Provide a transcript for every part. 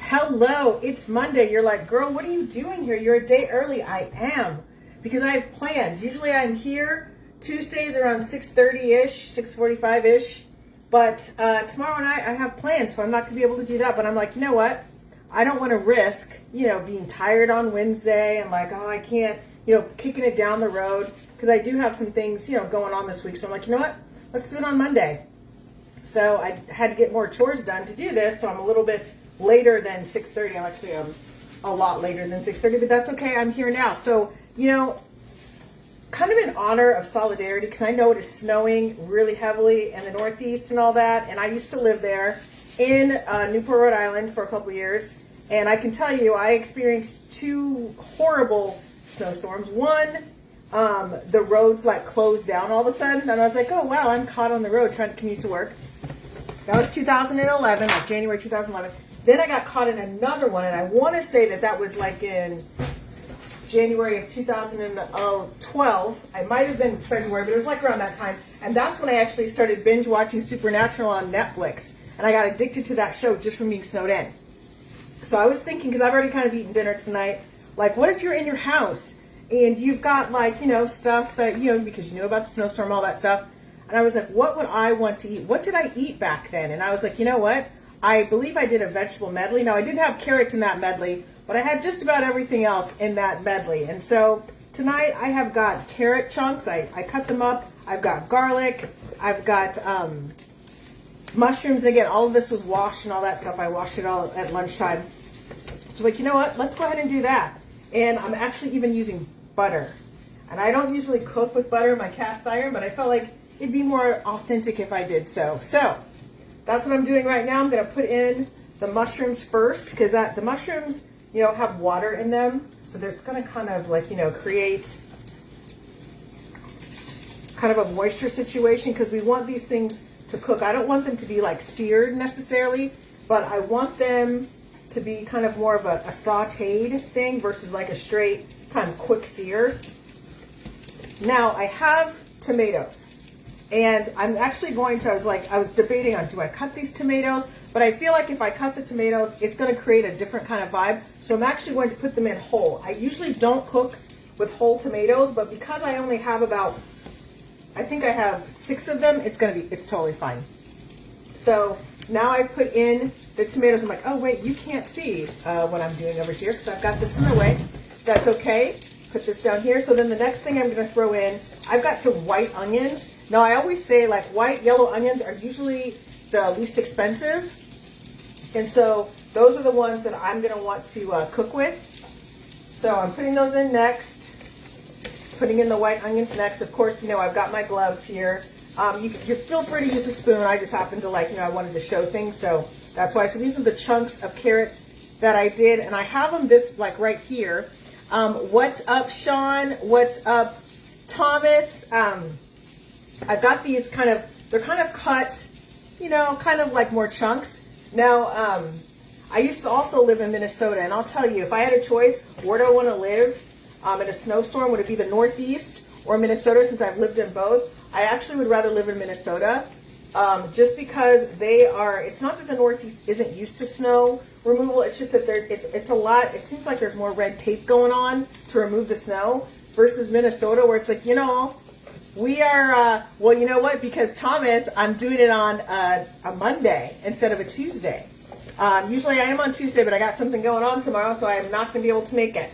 Hello, it's Monday. You're like, girl, what are you doing here? You're a day early. I am, because I have plans. Usually I'm here Tuesdays around 6:30-ish, 6:45-ish. But tomorrow night I have plans, so I'm not going to be able to do that. But I'm like, you know what? I don't want to risk, being tired on Wednesday and like, oh, I can't, kicking it down the road. Because I do have some things, going on this week. So I'm like, you know what? Let's do it on Monday. So I had to get more chores done to do this. So I'm a little bit later than 6:30. I'm actually a lot later than 6:30, but that's okay. I'm here now. So, kind of in honor of solidarity, because I know it is snowing really heavily in the Northeast and all that. And I used to live there in Newport, Rhode Island for a couple years. And I can tell you, I experienced two horrible snowstorms. One, the roads like closed down all of a sudden. And I was like, oh, wow, I'm caught on the road trying to commute to work. That was 2011, like January 2011. Then I got caught in another one, and I want to say that was like in January of 2012. I might have been February, but it was like around that time. And that's when I actually started binge watching Supernatural on Netflix. And I got addicted to that show just from being snowed in. So I was thinking, because I've already kind of eaten dinner tonight, like, what if you're in your house and you've got like, stuff that, because you know about the snowstorm, all that stuff. And I was like, what would I want to eat? What did I eat back then? And I was like, you know what? I believe I did a vegetable medley. Now, I didn't have carrots in that medley, but I had just about everything else in that medley. And so tonight I have got carrot chunks. I cut them up. I've got garlic. I've got mushrooms. And again, all of this was washed and all that stuff. I washed it all at lunchtime. So like, you know what? Let's go ahead and do that. And I'm actually even using butter. And I don't usually cook with butter in my cast iron, but I felt like it'd be more authentic if I did so. So that's what I'm doing right now. I'm going to put in the mushrooms first, because the mushrooms, have water in them. So it's going to kind of like, create kind of a moisture situation, because we want these things to cook. I don't want them to be like seared necessarily, but I want them to be kind of more of a sauteed thing versus like a straight kind of quick sear. Now I have tomatoes. And I'm actually going to, I was debating on, do I cut these tomatoes? But I feel like if I cut the tomatoes, it's going to create a different kind of vibe. So I'm actually going to put them in whole. I usually don't cook with whole tomatoes, but because I only have I think I have 6 of them, it's totally fine. So now I put in the tomatoes. I'm like, oh wait, you can't see what I'm doing over here, because I've got this in the way. That's okay. Put this down here. So then the next thing I'm going to throw in, I've got some white onions. Now, I always say, like, white, yellow onions are usually the least expensive. And so those are the ones that I'm going to want to cook with. So I'm putting those in next. Putting in the white onions next. Of course, I've got my gloves here. You feel free to use a spoon. I just happen to I wanted to show things. So that's why. So these are the chunks of carrots that I did. And I have them right here. What's up, Sean? What's up, Thomas? I've got these they're kind of cut, kind of like more chunks. Now, I used to also live in Minnesota, and I'll tell you, if I had a choice, where do I want to live in a snowstorm? Would it be the Northeast or Minnesota, since I've lived in both? I actually would rather live in Minnesota, just because it's not that the Northeast isn't used to snow removal, it's just that it's a lot, it seems like there's more red tape going on to remove the snow, versus Minnesota, where it's like, we are, well, you know what? Because Thomas, I'm doing it on a Monday instead of a Tuesday. Usually I am on Tuesday, but I got something going on tomorrow, so I am not going to be able to make it.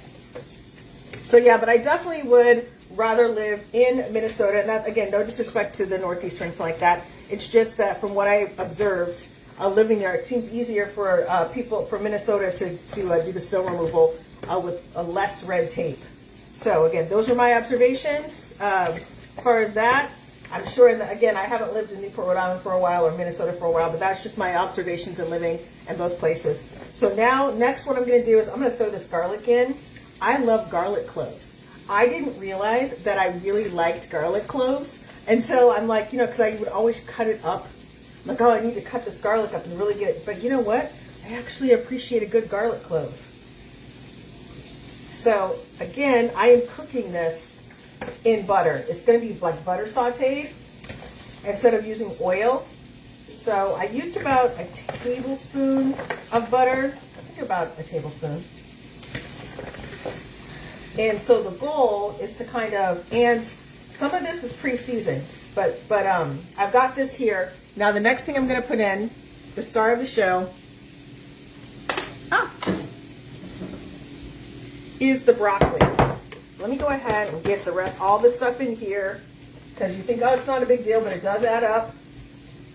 So yeah, but I definitely would rather live in Minnesota. And that, again, no disrespect to the Northeast or anything like that. It's just that from what I observed living there, it seems easier for people from Minnesota to do the snow removal with less red tape. So again, those are my observations. As far as that, I'm sure, again, I haven't lived in Newport, Rhode Island for a while, or Minnesota for a while, but that's just my observations in living in both places. So now, next what I'm going to do is I'm going to throw this garlic in. I love garlic cloves. I didn't realize that I really liked garlic cloves until I'm like, because I would always cut it up. I'm like, oh, I need to cut this garlic up and really get it. But you know what? I actually appreciate a good garlic clove. So, again, I am cooking this in butter. It's going to be like butter sauteed instead of using oil. So I used about a tablespoon of butter. I think about a tablespoon. And so the goal is to kind of, and some of this is pre-seasoned, but I've got this here. Now the next thing I'm going to put in, the star of the show, is the broccoli. Let me go ahead and get the rest, all this stuff in here, because you think, oh, it's not a big deal, but it does add up.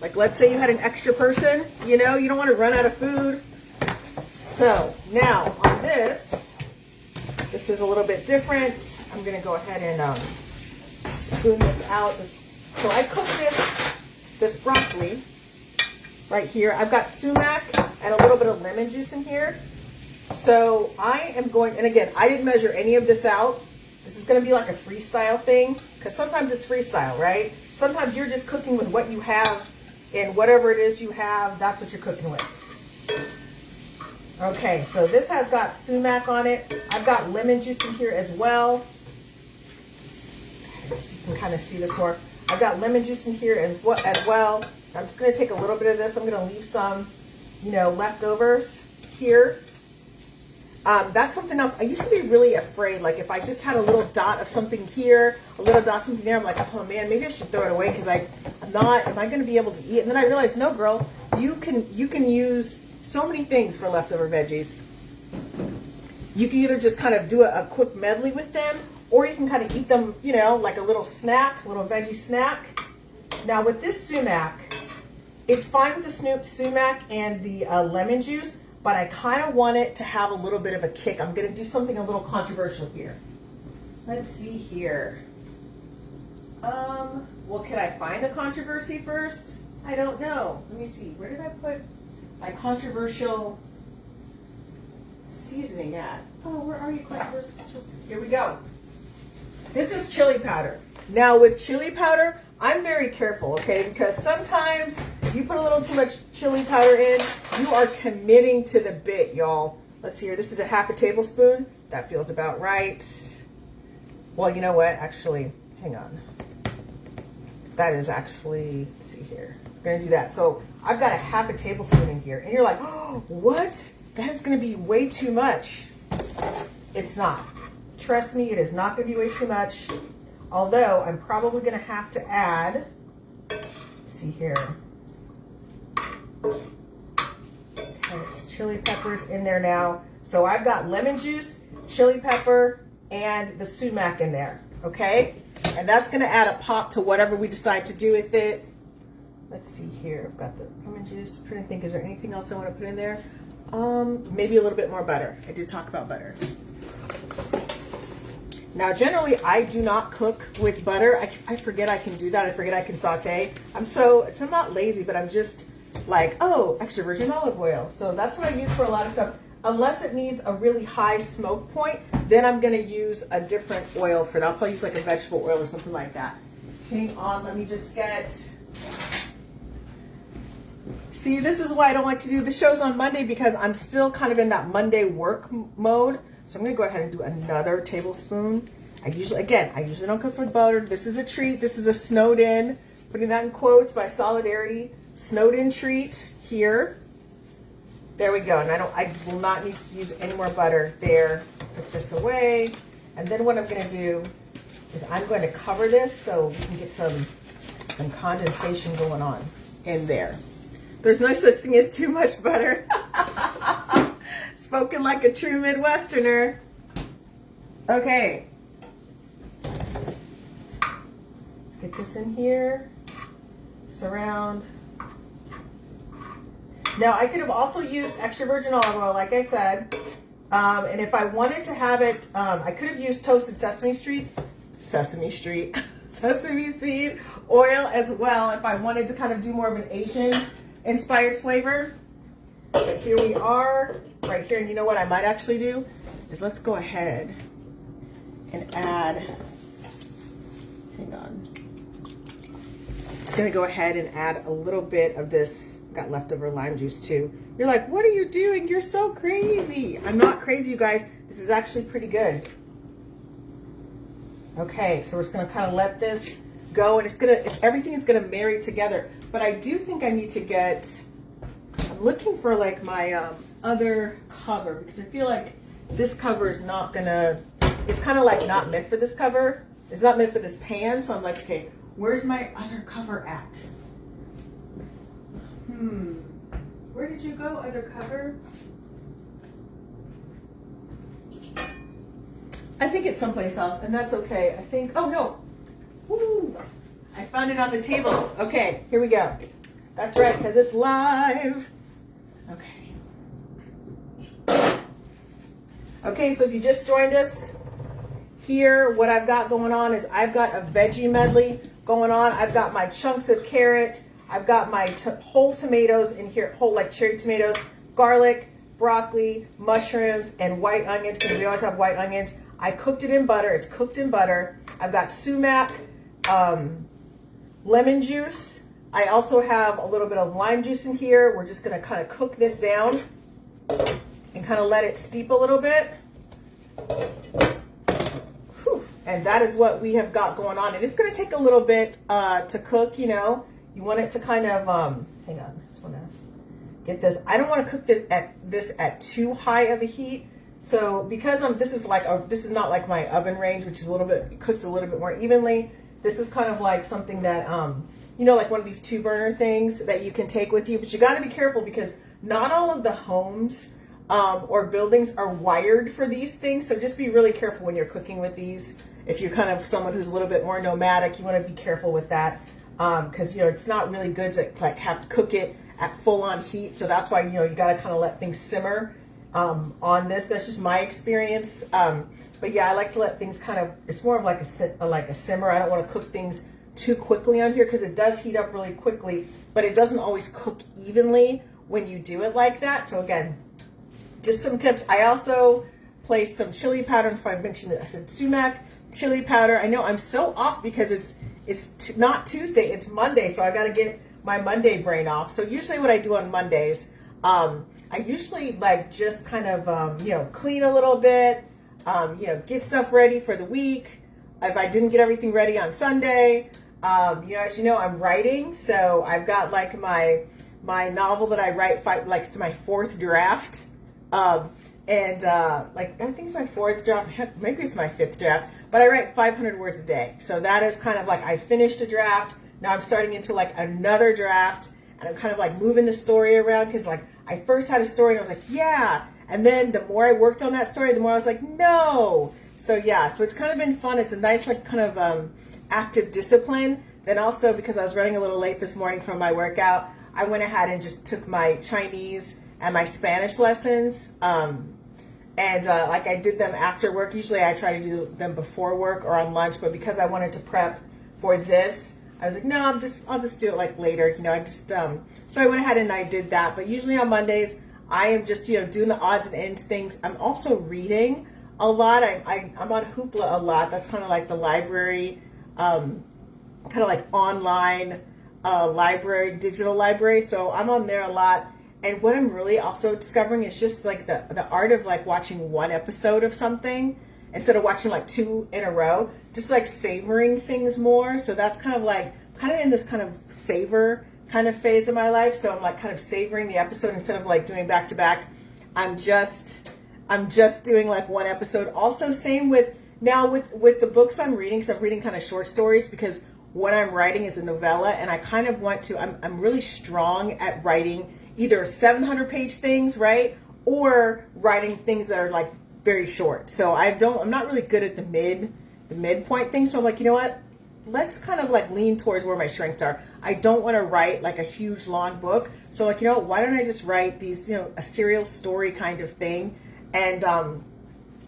Like, let's say you had an extra person, you know, you don't want to run out of food. So now on this is a little bit different. I'm going to go ahead and spoon this out. So I cook this broccoli right here. I've got sumac and a little bit of lemon juice in here. So I am going, and again, I didn't measure any of this out. This is going to be like a freestyle thing, because sometimes it's freestyle, right? Sometimes you're just cooking with what you have, and whatever it is you have, that's what you're cooking with. Okay, so this has got sumac on it. I've got lemon juice in here as well. So you can kind of see this more. I've got lemon juice in here as well. I'm just going to take a little bit of this. I'm going to leave some, you know, leftovers here. That's something else. I used to be really afraid, like if I just had a little dot of something here, a little dot of something there, I'm like, oh man, maybe I should throw it away because am I going to be able to eat it? And then I realized, no, girl, you can use so many things for leftover veggies. You can either just kind of do a quick medley with them, or you can kind of eat them, you know, like a little snack, a little veggie snack. Now with this sumac, it's fine with the sumac and the lemon juice, but I kind of want it to have a little bit of a kick. I'm going to do something a little controversial here. Let's see here. Well, can I find the controversy first? I don't know. Let me see. Where did I put my controversial seasoning at? Oh, where are you, controversial? Here we go. This is chili powder. Now with chili powder, I'm very careful, okay? Because sometimes you put a little too much chili powder in, you are committing to the bit, y'all. Let's see here. This is a half a tablespoon. That feels about right. Well, you know what? Actually, hang on. That is actually, let's see here. I'm going to do that. So I've got a half a tablespoon in here. And you're like, oh, what? That is going to be way too much. It's not. Trust me, it is not going to be way too much. Although I'm probably going to have to add, let's see here. Okay, it's chili peppers in there now. So I've got lemon juice, chili pepper, and the sumac in there, okay? And that's going to add a pop to whatever we decide to do with it. Let's see here. I've got the lemon juice. I'm trying to think, is there anything else I want to put in there? Maybe a little bit more butter. I did talk about butter. Now, generally, I do not cook with butter. I forget I can do that. I forget I can saute. I'm not lazy, but I'm just like, oh, extra virgin olive oil. So that's what I use for a lot of stuff. Unless it needs a really high smoke point, then I'm going to use a different oil for that. I'll probably use like a vegetable oil or something like that. Hang on, let me just get... See, this is why I don't like to do the shows on Monday, because I'm still kind of in that Monday work mode. So I'm going to go ahead and do another tablespoon. I usually don't cook with butter. This is a treat. This is a snowed in, putting that in quotes by solidarity, snowed in treat here. There we go. And I will not need to use any more butter there. Put this away. And then what I'm going to do is I'm going to cover this so we can get some condensation going on in there. There's no such thing as too much butter. Spoken like a true Midwesterner. Okay. Let's get this in here. Surround. Now, I could have also used extra virgin olive oil, like I said. And if I wanted to have it, I could have used toasted sesame seed oil as well if I wanted to kind of do more of an Asian inspired flavor. But here we are, right here. And you know what I might actually do is let's go ahead and add, hang on. Just gonna go ahead and add a little bit of this, got leftover lime juice too. You're like, what are you doing? You're so crazy. I'm not crazy, you guys. This is actually pretty good. Okay, so we're just gonna kind of let this go, and everything is gonna marry together. But I do think I need to get, I'm looking for like my, other cover, because I feel like this cover is not gonna, it's kind of like not meant for this cover. It's not meant for this pan. So I'm like, okay, where's my other cover at? Where did you go, other cover? I think it's someplace else, and that's okay. I think, oh no. Woo! I found it on the table. Okay, here we go. That's right, because it's live. Okay. Okay, so if you just joined us here, what I've got going on is I've got a veggie medley going on. I've got my chunks of carrots. I've got my whole tomatoes in here, whole like cherry tomatoes, garlic, broccoli, mushrooms, and white onions, because we always have white onions. I cooked it in butter. It's cooked in butter. I've got sumac, lemon juice. I also have a little bit of lime juice in here. We're just going to kind of cook this down and kind of let it steep a little bit. Whew. And that is what we have got going on. And it's going to take a little bit to cook, you know. You want it to kind of, hang on, I just want to get this. I don't want to cook this at too high of a heat. So because this is not like my oven range, which is it cooks a little bit more evenly. This is kind of like something that, you know, like one of these 2-burner things that you can take with you. But you got to be careful, because not all of the homes or buildings are wired for these things. So just be really careful when you're cooking with these. If you're kind of someone who's a little bit more nomadic, you want to be careful with that. Because, you know, it's not really good to like have to cook it at full on heat. So that's why, you know, you got to kind of let things simmer on this. That's just my experience. But yeah, I like to let things kind of, it's more of like a simmer. I don't want to cook things too quickly on here, because it does heat up really quickly, but it doesn't always cook evenly when you do it like that. So again, just some tips. I also placed some chili powder. If I mentioned it, I said sumac, chili powder. I know I'm so off because it's not Tuesday, it's Monday, so I got to get my Monday brain off. So usually what I do on Mondays, I usually like just kind of, you know, clean a little bit, you know, get stuff ready for the week. If I didn't get everything ready on Sunday, you know, as you know, I'm writing, so I've got like my novel that I write, like it's my 4th draft, and like I think it's my 4th draft, maybe it's my 5th draft. But I write 500 words a day. So that is kind of like I finished a draft. Now I'm starting into like another draft. And I'm kind of like moving the story around, because like I first had a story and I was like, yeah. And then the more I worked on that story, the more I was like, no. So yeah, so it's kind of been fun. It's a nice like kind of active discipline. Then also, because I was running a little late this morning from my workout, I went ahead and just took my Chinese and my Spanish lessons. And like I did them after work. Usually I try to do them before work or on lunch, but because I wanted to prep for this, I was like, no, I'll just do it like later. You know, I just, so I went ahead and I did that. But usually on Mondays, I am just, you know, doing the odds and ends things. I'm also reading a lot. I'm on Hoopla a lot. That's kind of like the library, kind of like online library, digital library. So I'm on there a lot. And what I'm really also discovering is just like the art of like watching one episode of something instead of watching like 2 in a row, just like savoring things more. So that's kind of in this kind of savor kind of phase of my life. So I'm like kind of savoring the episode instead of like doing back to back. I'm just doing like one episode. Also same with the books I'm reading, because I'm reading kind of short stories, because what I'm writing is a novella, and I kind of want to, I'm really strong at writing either 700-page things, right? Or writing things that are like very short. So I'm not really good at the midpoint thing. So I'm like, you know what? Let's kind of like lean towards where my strengths are. I don't want to write like a huge long book. So like, you know, why don't I just write these, you know, a serial story kind of thing, and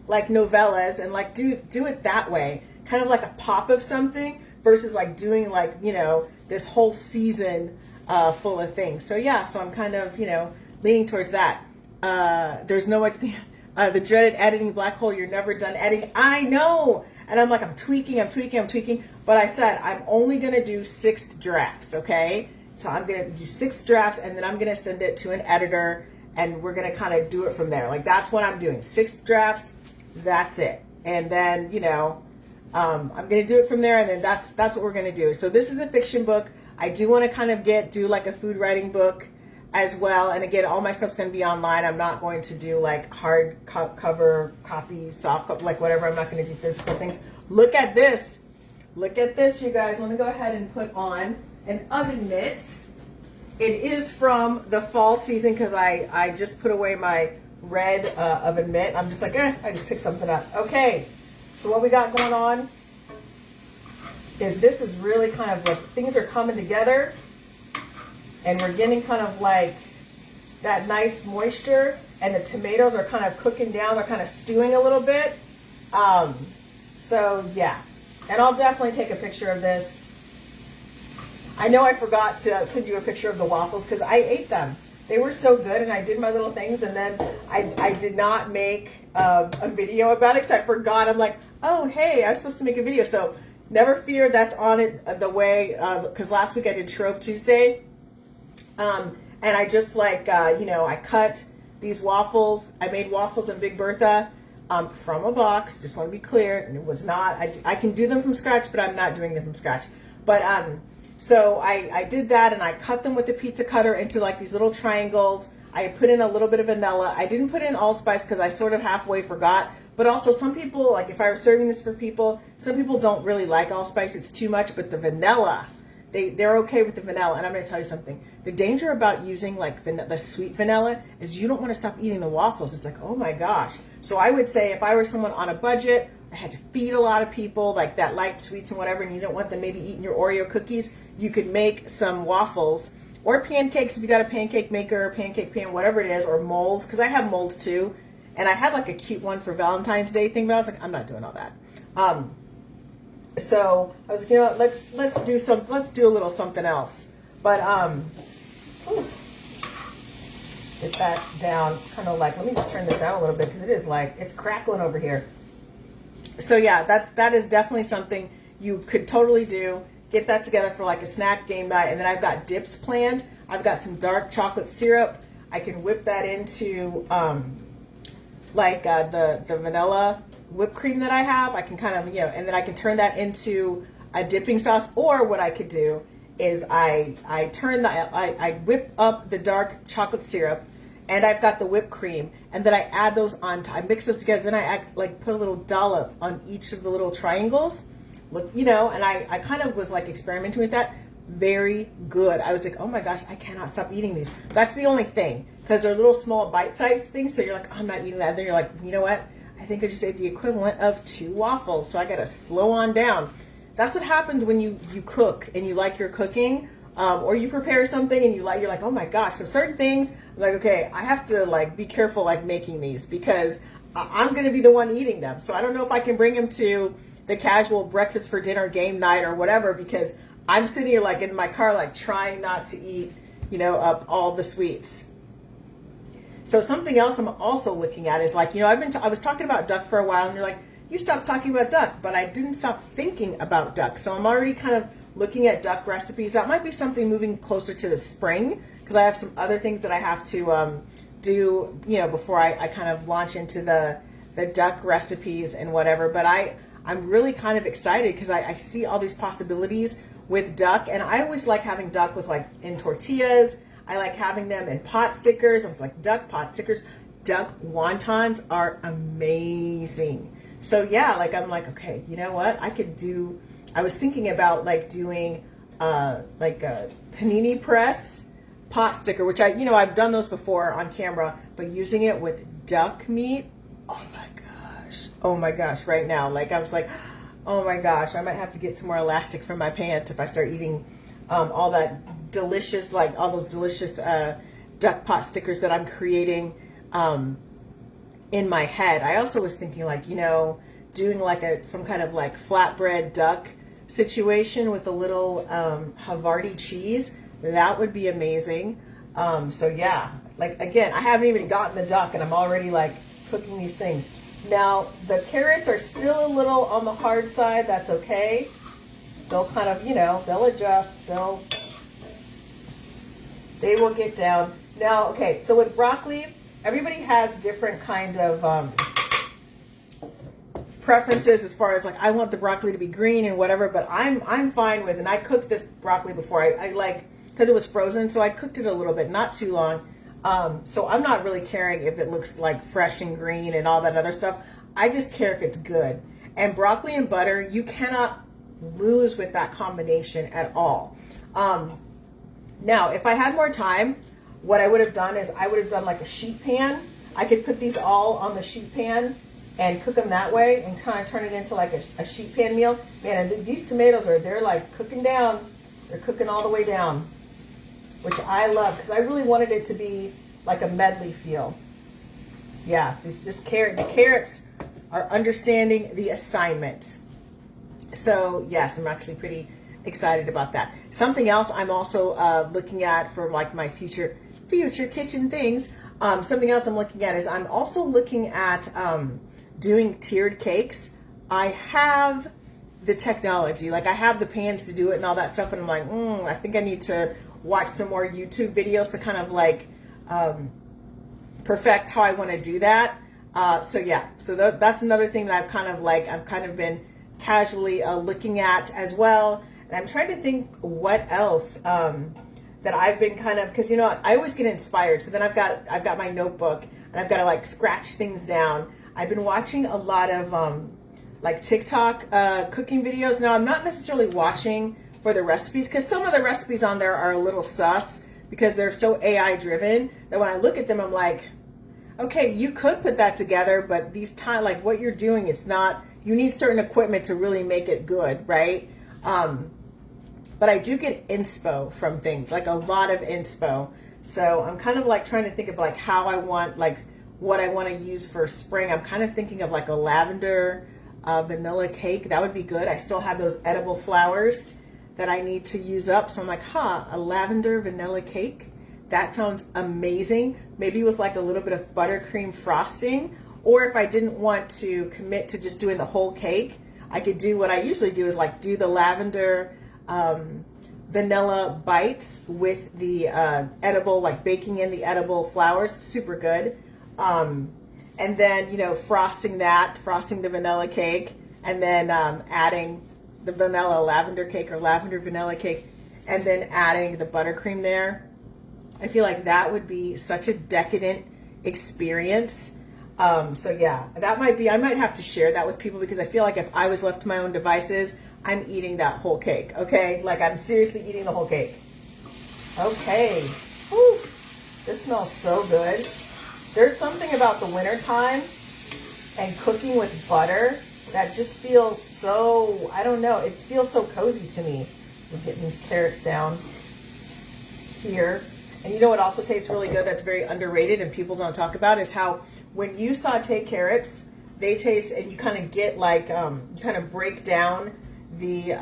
like novellas, and like do it that way, kind of like a pop of something versus like doing like, you know, this whole season full of things. So yeah, so I'm kind of, you know, leaning towards that. There's no much thing, the dreaded editing black hole. You're never done editing. I know. And I'm like, I'm tweaking. But I said, I'm only going to do 6 drafts. Okay. So I'm going to do 6 drafts, and then I'm going to send it to an editor, and we're going to kind of do it from there. Like, that's what I'm doing. 6 drafts. That's it. And then, you know, I'm going to do it from there. And then that's what we're going to do. So this is a fiction book. I do want to kind of do like a food writing book. as well. And again, all my stuff's going to be online. I'm not going to do like hard cover copy, soft copy, like whatever. I'm not going to do physical things. Look at this. Look at this, you guys. Let me go ahead and put on an oven mitt. It is from the fall season because I just put away my red oven mitt. I'm just like, I just picked something up. Okay, so what we got going on is this is really kind of like things are coming together and we're getting kind of like that nice moisture, and the tomatoes are kind of cooking down. They're kind of stewing a little bit. So yeah, and I'll definitely take a picture of this. I know I forgot to send you a picture of the waffles because I ate them. They were so good, and I did my little things, and then I did not make a video about it because I forgot. I'm like, oh, hey, I was supposed to make a video. So never fear, that's on it the way, because last week I did Shrove Tuesday. And I just like, I cut these waffles. I made waffles in Big Bertha from a box. Just want to be clear. And it was not, I can do them from scratch, but I'm not doing them from scratch. But so I did that, and I cut them with the pizza cutter into like these little triangles. I put in a little bit of vanilla. I didn't put in allspice because I sort of halfway forgot. But also some people, like if I were serving this for people, some people don't really like allspice. It's too much. But the vanilla, they're okay with the vanilla. And I'm going to tell you something. The danger about using like the sweet vanilla is you don't want to stop eating the waffles. It's like, oh my gosh. So I would say if I were someone on a budget, I had to feed a lot of people like that liked sweets and whatever, and you don't want them maybe eating your Oreo cookies, you could make some waffles or pancakes if you got a pancake maker or pancake pan, whatever it is, or molds, because I have molds too. And I had like a cute one for Valentine's Day thing, but I was like, I'm not doing all that. So I was like, you know what, let's do a little something else. But get that down. It's kind of like, let me just turn this down a little bit because it is like it's crackling over here. So yeah, that is definitely something you could totally do. Get that together for like a snack game night. And then I've got dips planned. I've got some dark chocolate syrup. I can whip that into the vanilla whipped cream that I have. I can kind of, and then I can turn that into a dipping sauce. Or what I could do is I whip up the dark chocolate syrup, and I've got the whipped cream, and then I add those on. I mix those together. Then I put a little dollop on each of the little triangles. And I kind of was like experimenting with that. Very good. I was like, oh my gosh, I cannot stop eating these. That's the only thing, because they're little small bite-sized things. So you're like, I'm not eating that. And then you're like, you know what? I think I just ate the equivalent of 2 waffles. So I got to slow on down. That's what happens when you cook and you like your cooking, or you prepare something and you're like, oh my gosh. So certain things, I'm like, okay, I have to like be careful like making these because I'm going to be the one eating them. So I don't know if I can bring them to the casual breakfast for dinner game night or whatever, because I'm sitting here like in my car, like trying not to eat, up all the sweets. So something else I'm also looking at is like, I was talking about duck for a while, and you're like, you stopped talking about duck, but I didn't stop thinking about duck. So I'm already kind of looking at duck recipes. That might be something moving closer to the spring, because I have some other things that I have to do, before I kind of launch into the duck recipes and whatever. But I'm really kind of excited because I see all these possibilities with duck, and I always like having duck with like in tortillas. I like having them in pot stickers. I'm like, duck pot stickers. Duck wontons are amazing. So yeah, like I'm like, okay, you know what? I was thinking about like doing like a panini press pot sticker, which I've done those before on camera, but using it with duck meat. Oh my gosh, right now. Like I was like, oh my gosh, I might have to get some more elastic from my pants if I start eating all that delicious, like all those delicious duck pot stickers that I'm creating in my head. I also was thinking like, doing like some kind of like flatbread duck situation with a little Havarti cheese. That would be amazing. So yeah, like again, I haven't even gotten the duck and I'm already like cooking these things. Now, the carrots are still a little on the hard side. That's okay. They'll kind of, they'll adjust. They will get down. Now, okay, so with broccoli, everybody has different kind of preferences as far as like, I want the broccoli to be green and whatever, but I'm fine with, and I cooked this broccoli before. I like, because it was frozen. So I cooked it a little bit, not too long. So I'm not really caring if it looks like fresh and green and all that other stuff. I just care if it's good. And broccoli and butter, you cannot lose with that combination at all. Now, if I had more time, what I would have done is I would have done like a sheet pan. I could put these all on the sheet pan and cook them that way and kind of turn it into like a sheet pan meal. Man, and these tomatoes they're like cooking down. They're cooking all the way down, which I love because I really wanted it to be like a medley feel. Yeah, the carrots are understanding the assignment. So yes, I'm actually pretty excited about that. Something else I'm also looking at for like my future kitchen things. Something else I'm looking at is I'm also looking at doing tiered cakes. I have the technology, like I have the pans to do it and all that stuff, and I'm like, I think I need to watch some more YouTube videos to kind of like perfect how I want to do that. So yeah, so that's another thing that I've kind of been casually looking at as well. And I'm trying to think what else that I've been kind of, because I always get inspired. So then I've got my notebook and I've got to like scratch things down. I've been watching a lot of like TikTok cooking videos. Now I'm not necessarily watching for the recipes because some of the recipes on there are a little sus because they're so AI driven that when I look at them, I'm like, okay, you could put that together, but like what you're doing is not, you need certain equipment to really make it good, right? But I do get inspo from things, like a lot of inspo. So I'm kind of like trying to think of like how I want, like what I want to use for spring. I'm kind of thinking of like a lavender vanilla cake. That would be good. I still have those edible flowers that I need to use up. So I'm like, a lavender vanilla cake. That sounds amazing. Maybe with like a little bit of buttercream frosting. Or if I didn't want to commit to just doing the whole cake, I could do what I usually do is like do the lavender vanilla bites with the edible, like baking in the edible flowers. Super good. And then, frosting the vanilla cake, and then adding the vanilla lavender cake or lavender vanilla cake, and then adding the buttercream there. I feel like that would be such a decadent experience. So yeah, I might have to share that with people because I feel like if I was left to my own devices, I'm eating that whole cake, okay? Like I'm seriously eating the whole cake. Okay. Whew. This smells so good. There's something about the wintertime and cooking with butter that just feels so, I don't know, it feels so cozy to me. I'm getting these carrots down here. And you know what also tastes really good that's very underrated and people don't talk about is how when you saute carrots, they taste, and you kind of get like, you kind of break down the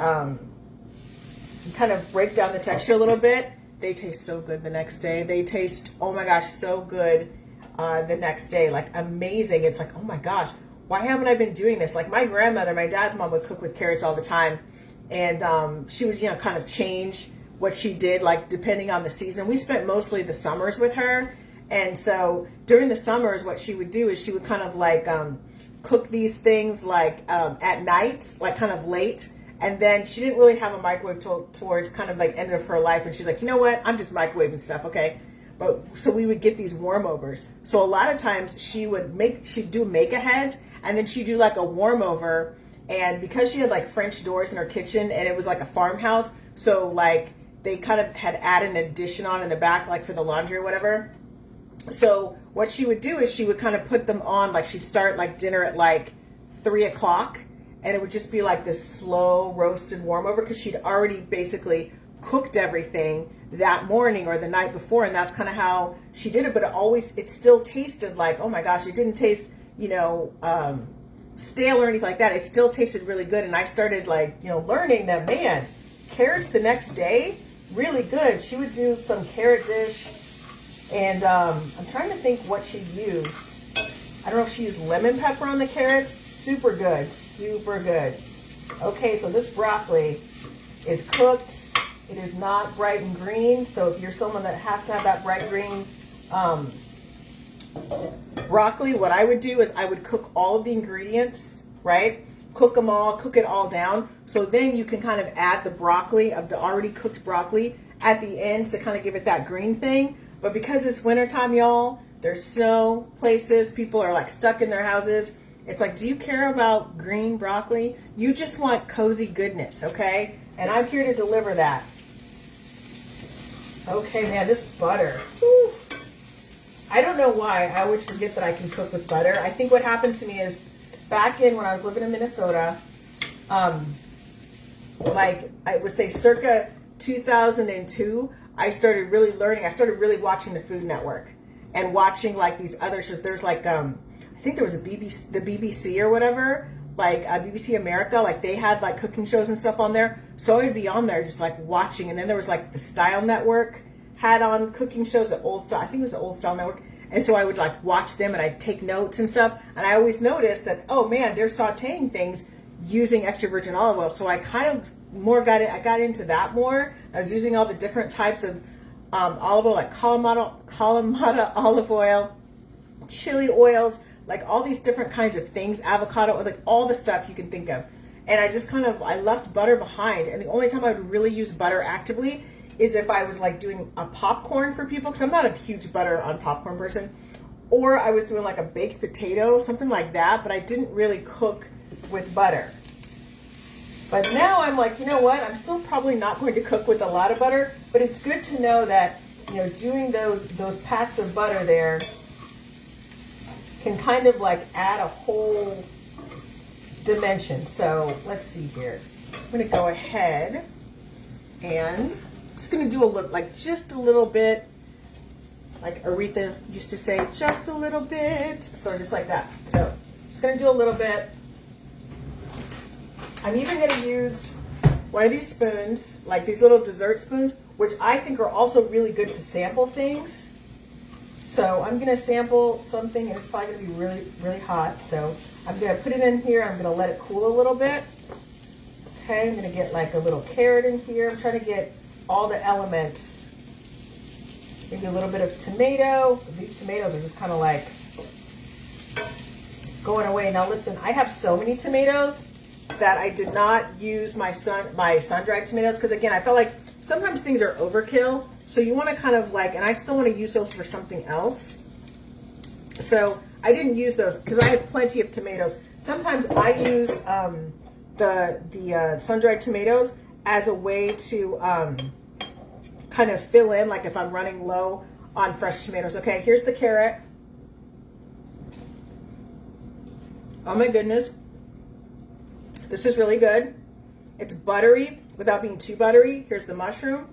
texture a little bit. They taste so good the next day. They taste, oh my gosh, so good the next day. Like amazing. It's like, oh my gosh, why haven't I been doing this? Like my grandmother, my dad's mom would cook with carrots all the time. And she would, kind of change what she did, like depending on the season. We spent mostly the summers with her. And so during the summers, what she would do is she would kind of like cook these things like at night, like kind of late. And then she didn't really have a microwave towards kind of like end of her life. And she's like, you know what? I'm just microwaving stuff, okay? But so we would get these warm overs. So a lot of times she'd do make aheads, and then she'd do like a warm over. And because she had like French doors in her kitchen and it was like a farmhouse, so like they kind of had added an addition on in the back, like for the laundry or whatever. So what she would do is she would kind of put them on, like she'd start like dinner at like 3 o'clock, and it would just be like this slow roasted warm over because she'd already basically cooked everything that morning or the night before, and that's kind of how she did it. But it still tasted like, oh my gosh, it didn't taste, stale or anything like that. It still tasted really good. And I started like, learning that, man, carrots the next day, really good. She would do some carrot dish, and I'm trying to think what she used. I don't know if she used lemon pepper on the carrots. Super good, super good. Okay, so this broccoli is cooked. It is not bright and green, so if you're someone that has to have that bright green broccoli, what I would do is I would cook all of the ingredients, right? Cook them all, cook it all down. So then you can kind of add the broccoli, of the already cooked broccoli, at the end to kind of give it that green thing. But because it's wintertime, y'all, there's snow places, people are like stuck in their houses. It's like, do you care about green broccoli? You just want cozy goodness, okay? And I'm here to deliver that. Okay, man, this butter. Whew. I don't know why. I always forget that I can cook with butter. I think what happens to me is back in when I was living in Minnesota, like I would say circa 2002, I started really learning. I started really watching the Food Network and watching like these other shows. There's like, I think there was the BBC or whatever, like BBC America, like they had like cooking shows and stuff on there. So I would be on there just like watching. And then there was like the Style Network had on cooking shows, the old style, I think it was the Old Style Network. And so I would like watch them and I'd take notes and stuff. And I always noticed that, oh man, they're sauteing things using extra virgin olive oil. So I kind of I got into that more. I was using all the different types of olive oil, like Kalamata olive oil, chili oils, like all these different kinds of things, avocado, like all the stuff you can think of. And I just I left butter behind. And the only time I would really use butter actively is if I was like doing a popcorn for people, because I'm not a huge butter on popcorn person, or I was doing like a baked potato, something like that, but I didn't really cook with butter. But now I'm like, you know what? I'm still probably not going to cook with a lot of butter, but it's good to know that, you know, doing those pats of butter there can kind of like add a whole dimension. So let's see here. I'm going to go ahead and I'm just going to do a look, like just a little bit, like Aretha used to say, just a little bit. So just like that. So just going to do a little bit. I'm even going to use one of these spoons, like these little dessert spoons, which I think are also really good to sample things. So I'm going to sample something. It's probably going to be really, really hot. So I'm going to put it in here. I'm going to let it cool a little bit. Okay, I'm going to get like a little carrot in here. I'm trying to get all the elements. Maybe a little bit of tomato. These tomatoes are just kind of like going away. Now listen, I have so many tomatoes that I did not use my sun-dried tomatoes, because again, I felt like sometimes things are overkill. So you want to kind of like, and I still want to use those for something else. So I didn't use those because I had plenty of tomatoes. Sometimes I use the sun-dried tomatoes as a way to kind of fill in, like if I'm running low on fresh tomatoes. Okay, here's the carrot. Oh my goodness. This is really good. It's buttery without being too buttery. Here's the mushroom.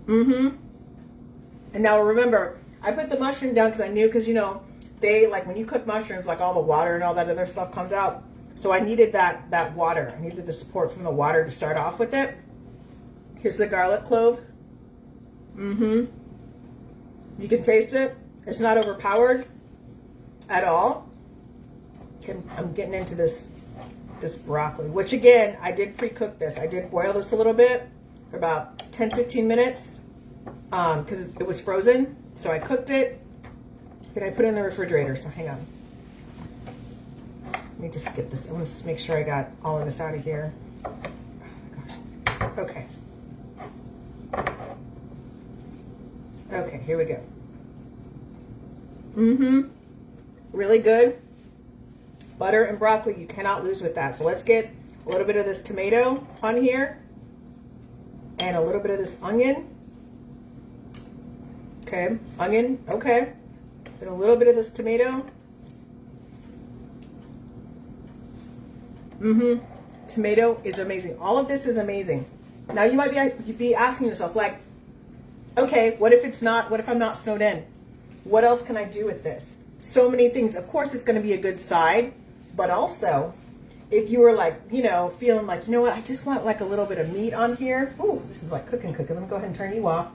And now remember, I put the mushroom down because I knew, because you know, they like when you cook mushrooms, like all the water and all that other stuff comes out. So I needed that water. I needed the support from the water to start off with it. Here's the garlic clove. You can taste it. It's not overpowered at all. I'm getting into this broccoli, which again, I did pre-cook this. I did boil this a little bit for about 10-15 minutes because it was frozen. So I cooked it. Then I put it in the refrigerator. So hang on. Let me just get this. I want to make sure I got all of this out of here. Oh my gosh. Okay. Okay, here we go. Really good. Butter and broccoli, you cannot lose with that. So let's get a little bit of this tomato on here and a little bit of this onion. Okay, onion, okay. And a little bit of this tomato. Tomato is amazing. All of this is amazing. Now you might be asking yourself, like, okay, what if I'm not snowed in? What else can I do with this? So many things. Of course, it's going to be a good side, but also if you were like, you know, feeling like, you know what, I just want like a little bit of meat on here. Ooh, this is like cooking. Let me go ahead and turn you off.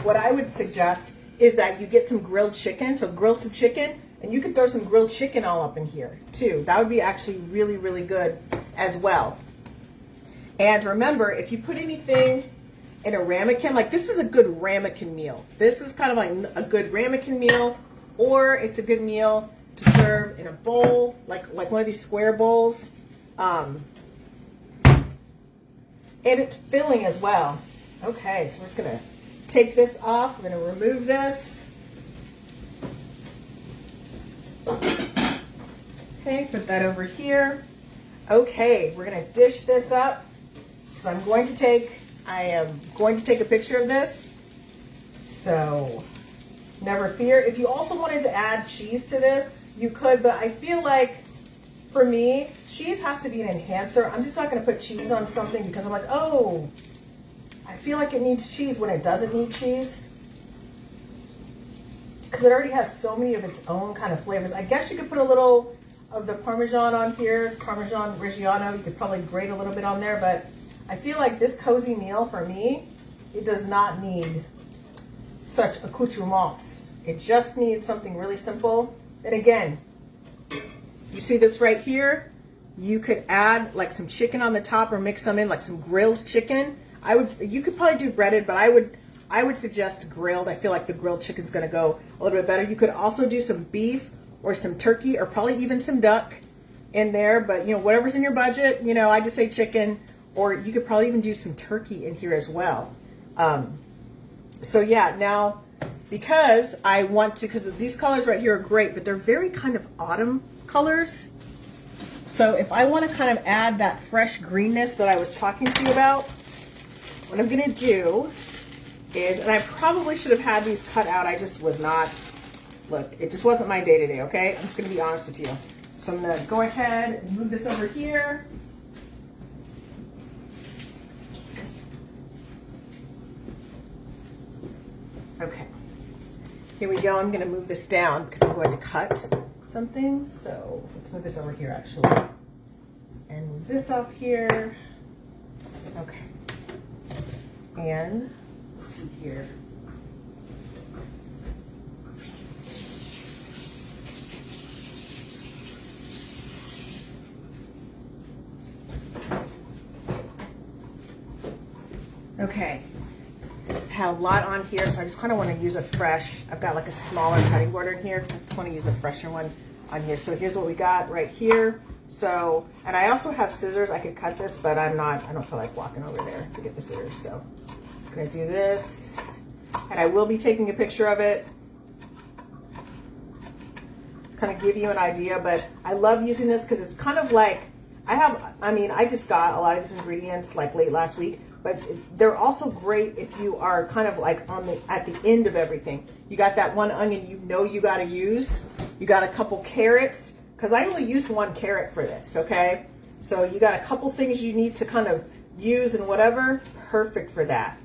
What I would suggest is that you get some grilled chicken. So grill some chicken, and you could throw some grilled chicken all up in here too. That would be actually really, really good as well. And remember, if you put anything in a ramekin, like this is a good ramekin meal. This is kind of like a good ramekin meal, or it's a good meal to serve in a bowl, like one of these square bowls. And it's filling as well. Okay, so we're just gonna take this off. I'm gonna remove this. Okay, put that over here. Okay, we're gonna dish this up. So I am going to take a picture of this. So never fear. If you also wanted to add cheese to this, you could, but I feel like for me, cheese has to be an enhancer. I'm just not gonna put cheese on something because I'm like, oh, I feel like it needs cheese when it doesn't need cheese. Because it already has so many of its own kind of flavors. I guess you could put a little of the Parmesan on here, Parmesan Reggiano. You could probably grate a little bit on there, but I feel like this cozy meal for me, it does not need such accoutrements. It just needs something really simple. And again, you see this right here? You could add like some chicken on the top or mix some in, like some grilled chicken. You could probably do breaded, but I would suggest grilled. I feel like the grilled chicken's gonna go a little bit better. You could also do some beef or some turkey or probably even some duck in there, but you know, whatever's in your budget, you know, I just say chicken, or you could probably even do some turkey in here as well. So yeah, now because I want to, because these colors right here are great, but they're very kind of autumn colors. So if I want to kind of add that fresh greenness that I was talking to you about, what I'm going to do is, and I probably should have had these cut out. I just was not, look, it just wasn't my day today, okay? I'm just going to be honest with you. So I'm going to go ahead and move this over here. Okay, here we go. I'm going to move this down because I'm going to cut something. So let's move this over here actually. And move this off here. Okay. And let's see here. Okay. Have a lot on here, so I just kind of want to use a fresh, I've got like a smaller cutting board in here. I just want to use a fresher one on here. So here's what we got right here. So, and I also have scissors. I could cut this, but I don't feel like walking over there to get the scissors. So I'm just going to do this, and I will be taking a picture of it, kind of give you an idea. But I love using this because it's kind of like, I just got a lot of these ingredients like late last week, but they're also great if you are kind of like at the end of everything. You got that one onion you got to use. You got a couple carrots, because I only used one carrot for this, okay? So you got a couple things you need to kind of use and whatever, perfect for that.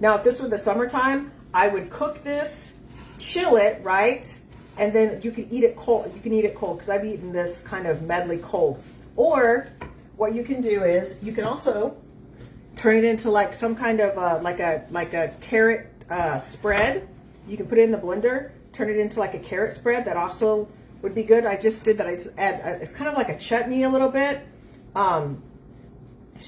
Now, if this were the summertime, I would cook this, chill it, right? And then you can eat it cold. You can eat it cold, because I've eaten this kind of medley cold. Or what you can do is you can also turn it into like some kind of like a carrot spread. You can put it in the blender, turn it into like a carrot spread. That also would be good. I just did that. I just add, it's kind of like a chutney a little bit. So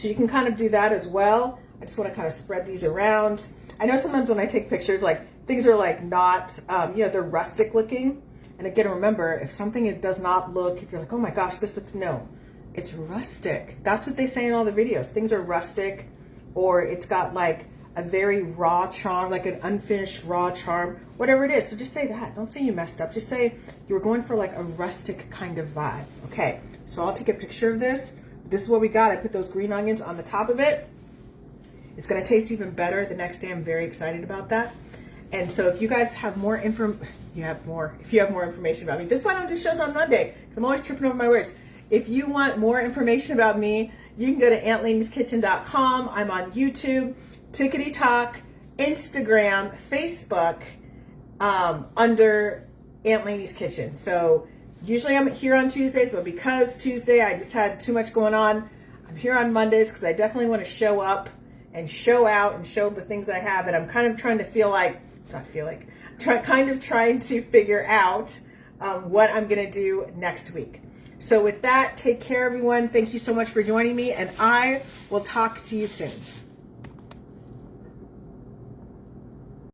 you can kind of do that as well. I just want to kind of spread these around. I know sometimes when I take pictures, like things are like not, they're rustic looking. And again, remember, if something does not look, if you're like, oh my gosh, this looks, no, it's rustic. That's what they say in all the videos. Things are rustic, or it's got like a very raw charm, like an unfinished raw charm, whatever it is. So just say that. Don't say you messed up. Just say you were going for like a rustic kind of vibe. Okay, so I'll take a picture of this. This is what we got. I put those green onions on the top of it. It's going to taste even better the next day. I'm very excited about that. And so if you guys have more if you have more information about me, this is why I don't do shows on Monday, because I'm always tripping over my words. If you want more information about me, you can go to AuntLanie'sKitchen.com. I'm on YouTube, Tickety Talk, Instagram, Facebook, under Aunt Lanie's Kitchen. So usually I'm here on Tuesdays, but because Tuesday I just had too much going on, I'm here on Mondays because I definitely want to show up and show out and show the things I have. And I'm kind of trying to trying to figure out what I'm going to do next week. So with that, take care, everyone. Thank you so much for joining me, and I will talk to you soon.